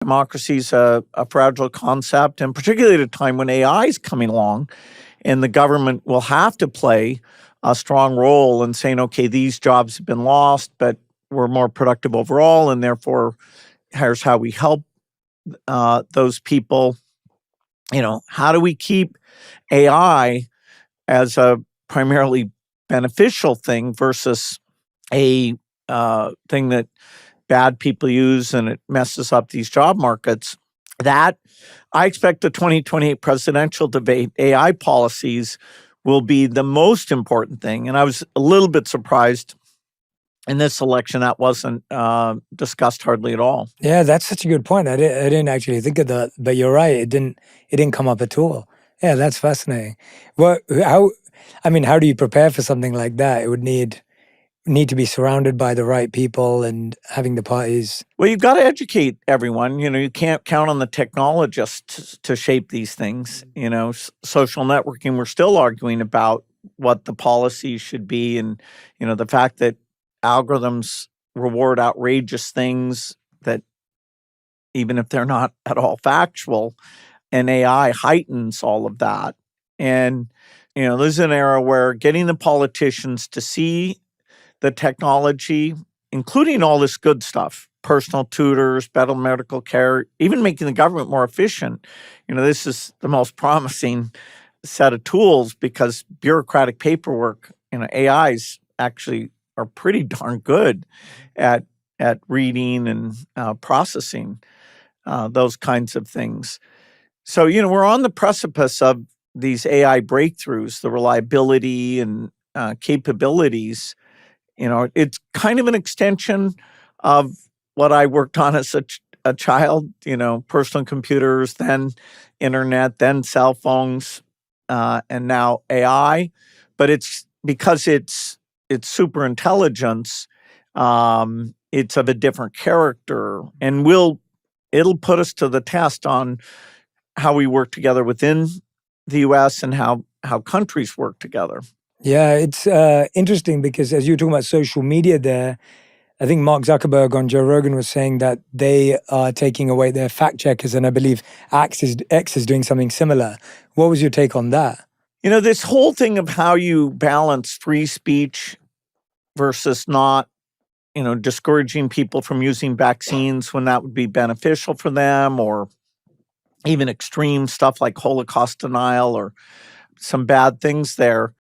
Democracy is a fragile concept, and particularly at a time when AI is coming along, and the government will have to play a strong role in saying, okay, these jobs have been lost, but we're more productive overall, and therefore, here's how we help those people. How do we keep AI as a primarily beneficial thing versus a thing that bad people use and it messes up these job markets? That I expect the 2028 presidential debate, AI policies will be the most important thing. And I was a little bit surprised in this election that wasn't discussed hardly at all. Yeah, that's such a good point. I didn't actually think of that, but you're right. It didn't come up at all. Yeah, that's fascinating. How do you prepare for something like that? It would need to be surrounded by the right people and having the parties. Well, you've got to educate everyone. You can't count on the technologists to shape these things. Social networking, we're still arguing about what the policies should be. And, the fact that algorithms reward outrageous things that even if they're not at all factual, and AI heightens all of that. And, this is an era where getting the politicians to see the technology, including all this good stuff, personal tutors, better medical care, even making the government more efficient. This is the most promising set of tools because bureaucratic paperwork, AIs actually are pretty darn good at reading and processing those kinds of things. So, we're on the precipice of these AI breakthroughs, the reliability and capabilities. It's kind of an extension of what I worked on as a child, personal computers, then internet, then cell phones, and now AI. But it's because it's super intelligence, it's of a different character, and it'll put us to the test on how we work together within the US and how countries work together. Yeah, it's interesting because as you were talking about social media there, I think Mark Zuckerberg on Joe Rogan was saying that they are taking away their fact checkers, and I believe X is doing something similar. What was your take on that? This whole thing of how you balance free speech versus not, discouraging people from using vaccines when that would be beneficial for them, or even extreme stuff like Holocaust denial or some bad things there.